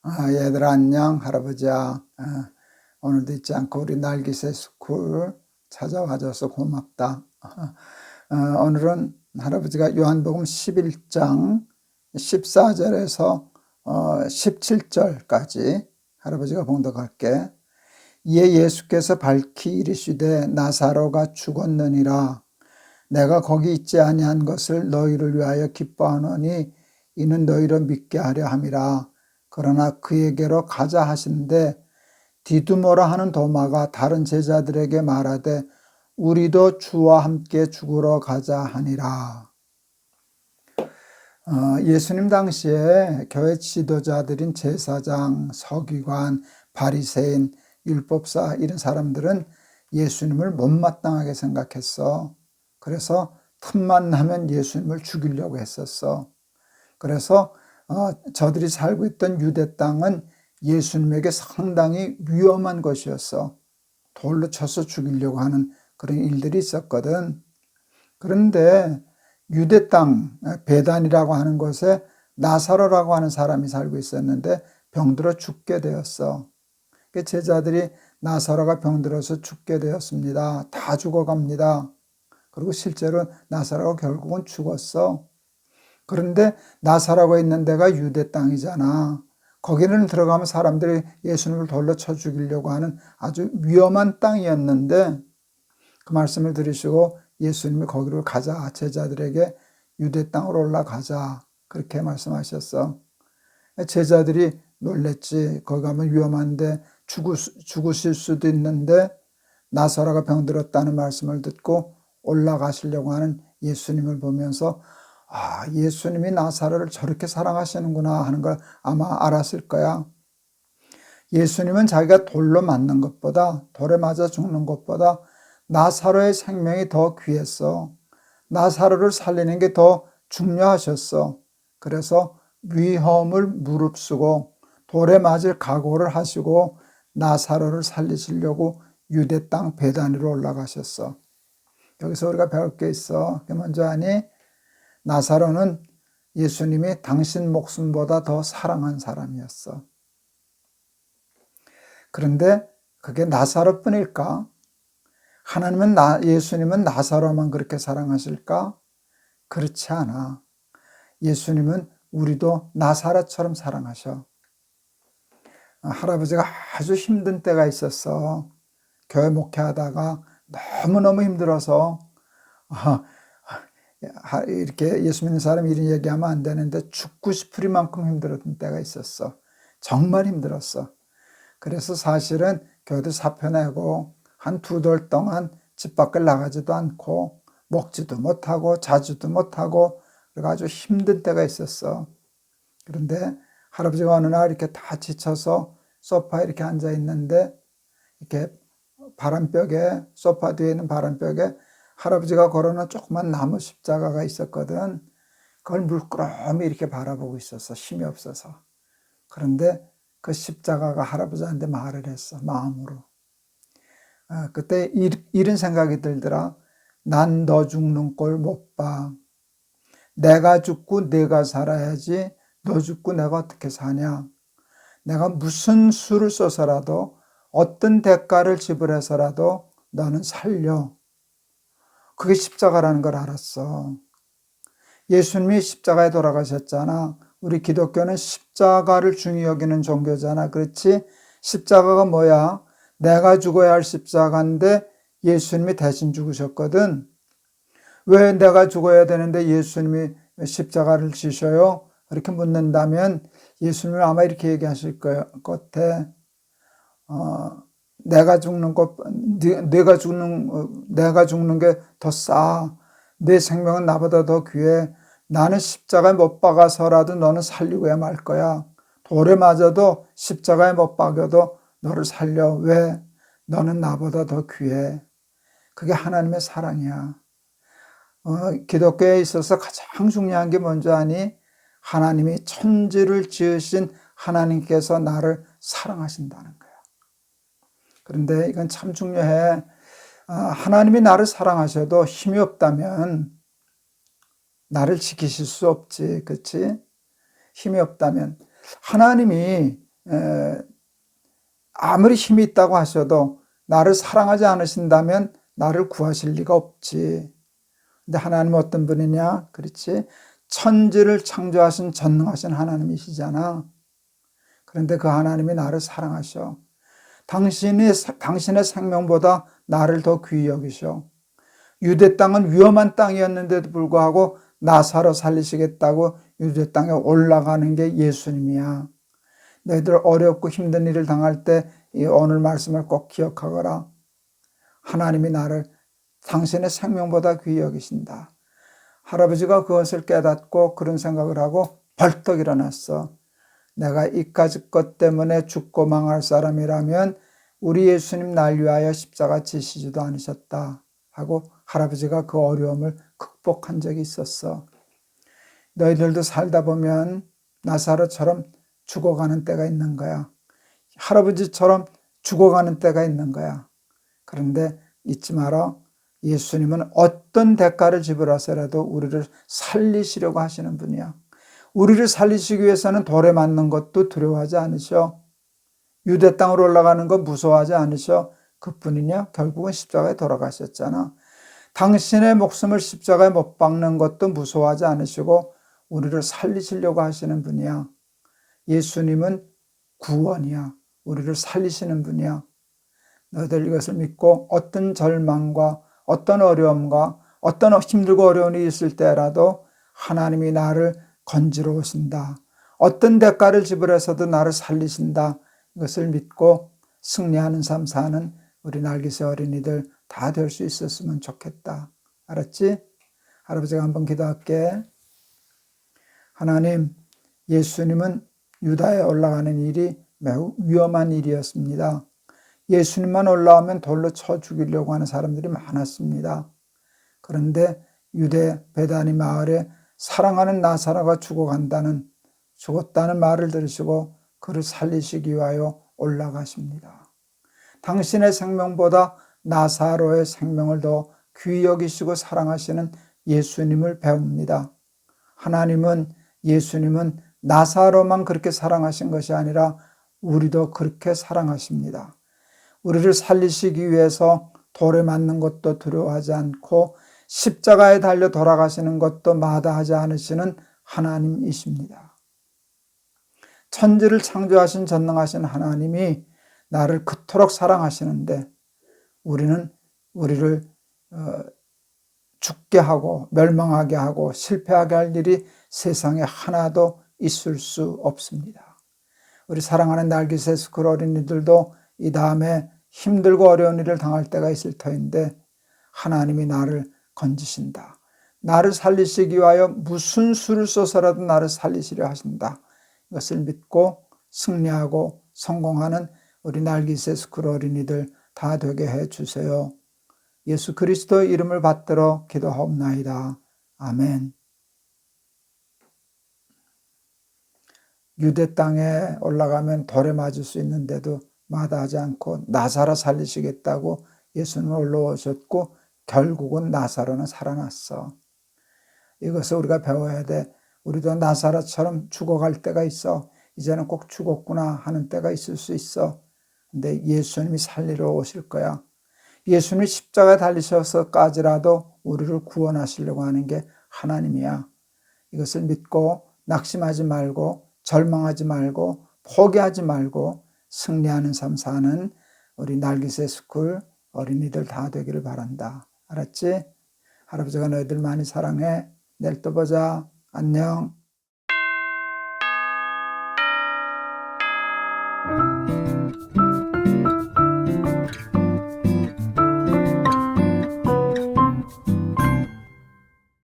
얘들아 안녕. 할아버지야. 오늘도 잊지 않고 우리 날기새 스쿨 찾아와줘서 고맙다. 오늘은 할아버지가 요한복음 11장 14절에서 17절까지 할아버지가 봉독할게. 이에 예수께서 밝히 이르시되 나사로가 죽었느니라. 내가 거기 있지 아니한 것을 너희를 위하여 기뻐하노니 이는 너희로 믿게 하려 함이라. 그러나 그에게로 가자 하시는데 디두모라 하는 도마가 다른 제자들에게 말하되 우리도 주와 함께 죽으러 가자 하니라. 예수님 당시에 교회 지도자들인 제사장, 서기관, 바리새인, 율법사 이런 사람들은 예수님을 못마땅하게 생각했어. 그래서 틈만 나면 예수님을 죽이려고 했었어. 그래서 저들이 살고 있던 유대 땅은 예수님에게 상당히 위험한 것이었어. 돌로 쳐서 죽이려고 하는 그런 일들이 있었거든. 그런데 유대 땅 베단이라고 하는 곳에 나사로라고 하는 사람이 살고 있었는데 병들어 죽게 되었어. 제자들이 나사로가 병들어서 죽게 되었습니다. 다 죽어갑니다. 그리고 실제로 나사로가 결국은 죽었어. 그런데 나사로가 있는 데가 유대 땅이잖아. 거기는 들어가면 사람들이 예수님을 돌로 쳐 죽이려고 하는 아주 위험한 땅이었는데 그 말씀을 들으시고 예수님이 거기로 가자. 제자들에게 유대 땅으로 올라가자. 그렇게 말씀하셨어. 제자들이 놀랬지. 거기 가면 위험한데 죽으실 수도 있는데 나사로가 병들었다는 말씀을 듣고 올라가시려고 하는 예수님을 보면서 예수님이 나사로를 저렇게 사랑하시는구나 하는 걸 아마 알았을 거야. 예수님은 자기가 돌로 맞는 것보다, 돌에 맞아 죽는 것보다 나사로의 생명이 더 귀했어. 나사로를 살리는 게 더 중요하셨어. 그래서 위험을 무릅쓰고 돌에 맞을 각오를 하시고 나사로를 살리시려고 유대 땅 베단으로 올라가셨어. 여기서 우리가 배울 게 있어. 먼저 아니, 나사로는 예수님이 당신 목숨보다 더 사랑한 사람이었어. 그런데 그게 나사로뿐일까? 예수님은 나사로만 그렇게 사랑하실까? 그렇지 않아. 예수님은 우리도 나사로처럼 사랑하셔. 할아버지가 아주 힘든 때가 있었어. 교회 목회하다가 너무너무 힘들어서 이렇게 예수 믿는 사람이 이런 얘기하면 안 되는데 죽고 싶을 만큼 힘들었던 때가 있었어. 정말 힘들었어. 그래서 사실은 교회도 사표 내고 한 2달 동안 집 밖을 나가지도 않고 먹지도 못하고 자지도 못하고 그래가지고 힘든 때가 있었어. 그런데 할아버지가 어느 날 이렇게 다 지쳐서 소파에 이렇게 앉아 있는데 이렇게 바람벽에, 소파 뒤에 있는 바람벽에 할아버지가 걸어놓은 조그만 나무 십자가가 있었거든. 그걸 물끄러미 이렇게 바라보고 있었어. 힘이 없어서. 그런데 그 십자가가 할아버지한테 말을 했어. 마음으로. 그때 이런 생각이 들더라. 난 너 죽는 꼴 못 봐. 내가 죽고 내가 살아야지 너 죽고 내가 어떻게 사냐. 내가 무슨 수를 써서라도 어떤 대가를 지불해서라도 너는 살려. 그게 십자가라는 걸 알았어. 예수님이 십자가에 돌아가셨잖아. 우리 기독교는 십자가를 중히 여기는 종교잖아. 그렇지? 십자가가 뭐야? 내가 죽어야 할 십자가인데 예수님이 대신 죽으셨거든. 왜 내가 죽어야 되는데 예수님이 십자가를 지셔요? 이렇게 묻는다면 예수님은 아마 이렇게 얘기하실 것 같아. 내가 죽는 게 더 싸. 내 생명은 나보다 더 귀해. 나는 십자가에 못 박아서라도 너는 살리고야 말 거야. 돌에 맞아도 십자가에 못 박여도 너를 살려. 왜? 너는 나보다 더 귀해. 그게 하나님의 사랑이야. 기독교에 있어서 가장 중요한 게 뭔지 아니? 하나님이 천지를 지으신 하나님께서 나를 사랑하신다는 거야. 그런데 이건 참 중요해. 하나님이 나를 사랑하셔도 힘이 없다면 나를 지키실 수 없지. 그렇지? 힘이 없다면. 하나님이 아무리 힘이 있다고 하셔도 나를 사랑하지 않으신다면 나를 구하실 리가 없지. 근데 하나님은 어떤 분이냐? 그렇지? 천지를 창조하신 전능하신 하나님이시잖아. 그런데 그 하나님이 나를 사랑하셔. 당신의 생명보다 나를 더 귀히 여기셔. 유대 땅은 위험한 땅이었는데도 불구하고 나사로 살리시겠다고 유대 땅에 올라가는 게 예수님이야. 너희들 어렵고 힘든 일을 당할 때 이 오늘 말씀을 꼭 기억하거라. 하나님이 나를 당신의 생명보다 귀히 여기신다. 할아버지가 그것을 깨닫고 그런 생각을 하고 벌떡 일어났어. 내가 이까짓 것 때문에 죽고 망할 사람이라면 우리 예수님 날 위하여 십자가 지시지도 않으셨다 하고 할아버지가 그 어려움을 극복한 적이 있었어. 너희들도 살다 보면 나사로처럼 죽어가는 때가 있는 거야. 할아버지처럼 죽어가는 때가 있는 거야. 그런데 잊지 마라. 예수님은 어떤 대가를 지불하서라도 우리를 살리시려고 하시는 분이야. 우리를 살리시기 위해서는 돌에 맞는 것도 두려워하지 않으셔. 유대 땅으로 올라가는 거 무서워하지 않으셔. 그뿐이냐? 결국은 십자가에 돌아가셨잖아. 당신의 목숨을 십자가에 못 박는 것도 무서워하지 않으시고 우리를 살리시려고 하시는 분이야. 예수님은 구원이야. 우리를 살리시는 분이야. 너희들 이것을 믿고 어떤 절망과 어떤 어려움과 어떤 힘들고 어려운 일이 있을 때라도 하나님이 나를 건지러 오신다. 어떤 대가를 지불해서도 나를 살리신다. 이것을 믿고 승리하는 삶 사는 우리 날개새 어린이들 다 될 수 있었으면 좋겠다. 알았지? 할아버지가 한번 기도할게. 하나님, 예수님은 유다에 올라가는 일이 매우 위험한 일이었습니다. 예수님만 올라오면 돌로 쳐 죽이려고 하는 사람들이 많았습니다. 그런데 유대 베다니 마을에 사랑하는 나사로가 죽었다는 말을 들으시고 그를 살리시기 위하여 올라가십니다. 당신의 생명보다 나사로의 생명을 더 귀히 여기시고 사랑하시는 예수님을 배웁니다. 예수님은 나사로만 그렇게 사랑하신 것이 아니라 우리도 그렇게 사랑하십니다. 우리를 살리시기 위해서 돌에 맞는 것도 두려워하지 않고 십자가에 달려 돌아가시는 것도 마다하지 않으시는 하나님이십니다. 천지를 창조하신 전능하신 하나님이 나를 그토록 사랑하시는데 우리를 죽게 하고 멸망하게 하고 실패하게 할 일이 세상에 하나도 있을 수 없습니다. 우리 사랑하는 날개새 스쿨 어린이들도 이 다음에 힘들고 어려운 일을 당할 때가 있을 터인데 하나님이 나를 건지신다. 나를 살리시기 위하여 무슨 수를 써서라도 나를 살리시려 하신다. 이것을 믿고 승리하고 성공하는 우리 날개새 스쿨 어린이들 다 되게 해주세요. 예수 그리스도의 이름을 받들어 기도하옵나이다. 아멘. 유대 땅에 올라가면 돌에 맞을 수 있는데도 마다하지 않고 나사로 살리시겠다고 예수님은 올라오셨고 결국은 나사로는 살아났어. 이것을 우리가 배워야 돼. 우리도 나사로처럼 죽어갈 때가 있어. 이제는 꼭 죽었구나 하는 때가 있을 수 있어. 근데 예수님이 살리러 오실 거야. 예수님이 십자가에 달리셔서까지라도 우리를 구원하시려고 하는 게 하나님이야. 이것을 믿고 낙심하지 말고 절망하지 말고 포기하지 말고 승리하는 삶 사는 우리 날개새 스쿨 어린이들 다 되기를 바란다. 알았지? 할아버지가 너희들 많이 사랑해. 내일 또 보자. 안녕.